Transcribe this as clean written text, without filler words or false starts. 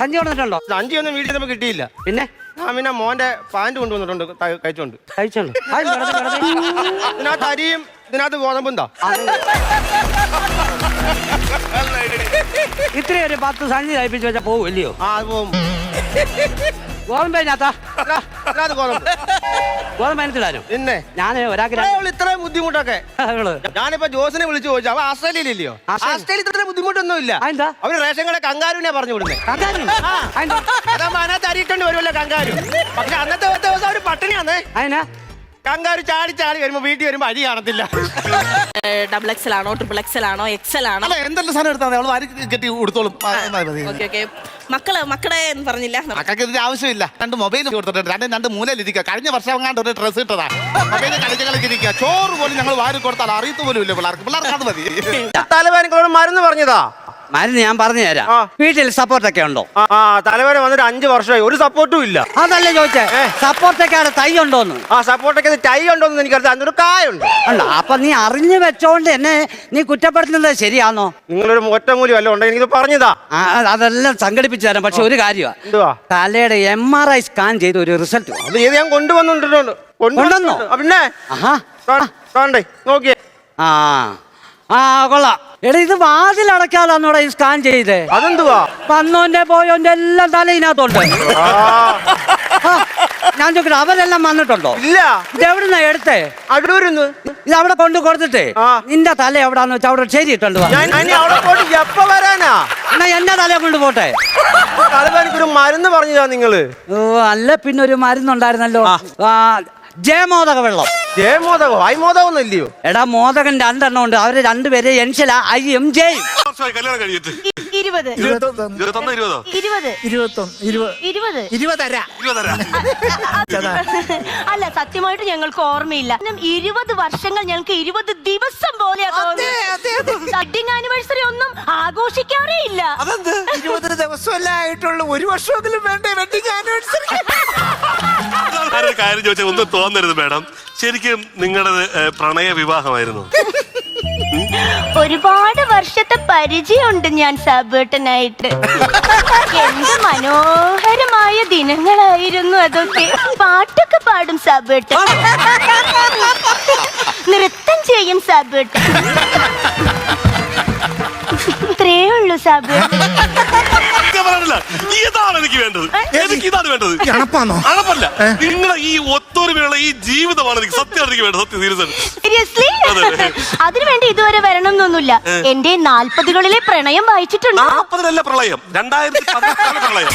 സഞ്ചി കൊണ്ടിട്ടുണ്ടോ? സഞ്ചിയൊന്നും വീട്ടിൽ നമുക്ക് കിട്ടിയില്ല. പിന്നെ ഞാൻ പിന്നെ മോന്റെ പാന്റ് കൊണ്ടുവന്നിട്ടുണ്ട് കഴിച്ചോണ്ട്. ഇതിനകത്ത് അരിയും ഇതിനകത്ത് ഗോതമ്പുണ്ടാ. ഇത്രയും ഒരു 10 സഞ്ചി കഴിപ്പിച്ച് വെച്ചാൽ പോകും ഇല്ലയോ? ആ അത് പോകും. ഗോതമ്പേനാത്താ ഗോതമ്പ് ഗോതമ്പതിനത്തിടാനോ? പിന്നെ ഞാൻ ഒരാൾക്ക് ഇത്രയും ബുദ്ധിമുട്ടൊക്കെ ഞാനിപ്പോ ജോസിനെ വിളിച്ചു ചോദിച്ചു. അവ ആസ്ട്രേലിയയിലില്ലയോ? ആസ്ട്രേലിയ ഇത്ര ബുദ്ധിമുട്ടൊന്നും ഇല്ല. അവര് റേഷൻ കട കങ്കാരുവിനെ പറഞ്ഞു വിടുന്നത്. അതാകുമ്പോ അതിനകത്ത് അരിയിട്ടുണ്ട് വരുമല്ലോ കങ്കാരു. പക്ഷെ അന്നത്തെ ദിവസം അവര് പട്ടിണിയാന്നേ. കങ്കാരു ചാടി ചാടി വരുമ്പോ വീട്ടിൽ വരുമ്പോ അരി കാണത്തില്ല. XXL ആണോ XXL ആണോ XL ആണോ? എന്തെല്ലാം സാധനം എടുത്താൽ അവൾ വാരി കെട്ടി കൊടുത്തോളും. മക്കളെ എന്ന് പറഞ്ഞില്ല. മക്കൾക്ക് ഇതിന്റെ ആവശ്യമില്ല. 2 മൊബൈൽ കൊടുത്തിട്ടുണ്ട്. 2 മൂലയിലിരിക്കുക. കഴിഞ്ഞ വർഷം അങ്ങാണ്ട് ഒരു ഡ്രസ്സ് ഇട്ടതാ. മൊബൈൽ കളിച്ചിരിക്കുക. ചോറ് പോലും ഞങ്ങൾ വാരി കൊടുത്താൽ അറിയത്ത് പോലും ഇല്ല പിള്ളേർക്ക്. അത് മതി. തലവേദനകളോട് മരുന്ന് പറഞ്ഞതാ. മരുന്ന് ഞാൻ പറഞ്ഞു തരാം. വീട്ടിൽ സപ്പോർട്ടൊക്കെ ഉണ്ടോ? തലവേദന വന്നിട്ട് 5 വർഷമായി. ഒരു സപ്പോർട്ടും ഇല്ല. അതല്ലേ ചോദിച്ചേ, സപ്പോർട്ടൊക്കെ തൈ ഉണ്ടോന്ന്? സപ്പോർട്ടൊക്കെ തൈ ഉണ്ടോന്ന് എനിക്കറിയാം. അതിനൊരു കായുണ്ട്. അപ്പൊ നീ അറിഞ്ഞു വെച്ചോണ്ട് എന്നെ നീ കുറ്റപ്പെടുത്തുന്നത് ശരിയാണോ? നിങ്ങളൊരു ഒറ്റമൂലി വല്ല ഉണ്ടെങ്കിൽ എനിക്ക് പറഞ്ഞതാ. അതെല്ലാം സംഘടിപ്പിച്ചു തരാം. പക്ഷെ ഒരു കാര്യമാ, തലയുടെ MRI സ്കാൻ ചെയ്ത് ഒരു റിസൾട്ട് അത് ചെയ്ത് ഞാൻ കൊണ്ടുവന്നിട്ടുണ്ട്. കൊണ്ടുവന്നോ? പിന്നെ നോക്കിയേ. കൊള്ളാം. എടാ ഇത് വാതിലടക്കാതാന്നോടാ ഈ സ്കാൻ ചെയ്തേ? അതെന്തുവാ? വന്നോന്റെ പോയോന്റെ എല്ലാം തല ഇതിനകത്തുണ്ട്. ഞാൻ ചോദിക്കട്ടെ, അവരെല്ലാം വന്നിട്ടുണ്ടോ? ഇല്ല. ഇതെവിടുന്നാ എടുത്തേ? അടൂരിന്ന്. ഇത് അവിടെ കൊണ്ട് കൊടുത്തിട്ടേ നിന്റെ തല എവിടാന്ന് വെച്ചാൽ അവിടെ ശരിയിട്ടുണ്ട്. എപ്പ വരാനാ? എന്നാ എന്റെ തലയെ കൊണ്ട് പോട്ടെ. തലവേദനക്കൊരു മരുന്ന് പറഞ്ഞതാ നിങ്ങള്. അല്ല പിന്നെ ഒരു മരുന്നുണ്ടായിരുന്നല്ലോ, ജയമോദക വെള്ളം. ജയമോദകോ? ഐമോദകം ഇല്ലയോ? എടാ മോദകൻ 2 എണ്ണം ഉണ്ട്. അവര് 2 പേരെ എൻഷല IM ജയും. കല്യാണം കഴിഞ്ഞിട്ട് 20 അല്ല, സത്യമായിട്ട് ഞങ്ങൾക്ക് ഓർമ്മയില്ല. 20 വർഷങ്ങൾ ഞങ്ങൾക്ക് 20 ദിവസം പോലെയാ തോന്നുന്നത്. വെഡിങ് ആനിവേഴ്സറി ഒന്നും ആഘോഷിക്കാറേ ഇല്ല. 20 ദിവസമല്ല ആയിട്ടുള്ളൂ. 1 വർഷമെങ്കിലും വേണ്ടേ വെഡിങ് ആനിവേഴ്സറി? കാര്യം ചോദിച്ചാൽ ഒന്നും തോന്നരുത് മാഡം. ശരിക്കും നിങ്ങളുടെ പ്രണയ വിവാഹമായിരുന്നു? ഒരുപാട് വർഷത്തെ പരിചയമുണ്ട് ഞാൻ സാബേട്ടനായിട്ട്. എന്ത് മനോഹരമായ ദിനങ്ങളായിരുന്നു അതൊക്കെ. പാട്ടൊക്കെ പാടും സാബേട്ടൻ, നൃത്തം ചെയ്യും സാബേട്ടൻ. ഇത്രേ ഉള്ളൂ സാബേട്ടൻ. ഇതാണ് എനിക്ക് വേണ്ടത്. എനിക്ക് ഇതാണ് വേണ്ടത്. അണപ്പല്ല, നിങ്ങളെ ഈ ഒത്തൊരുമയുള്ള ഈ ജീവിതമാണ് എനിക്ക് സത്യമാണ് എനിക്ക് വേണ്ടത്. സീരിയസ്ലി അതിനുവേണ്ടി ഇതുവരെ വരണം എന്നൊന്നുമില്ല. എന്റെ 40കളിലെ പ്രണയം വായിച്ചിട്ടുണ്ട്. 40-ലല്ല പ്രളയം, 2014 പ്രളയം.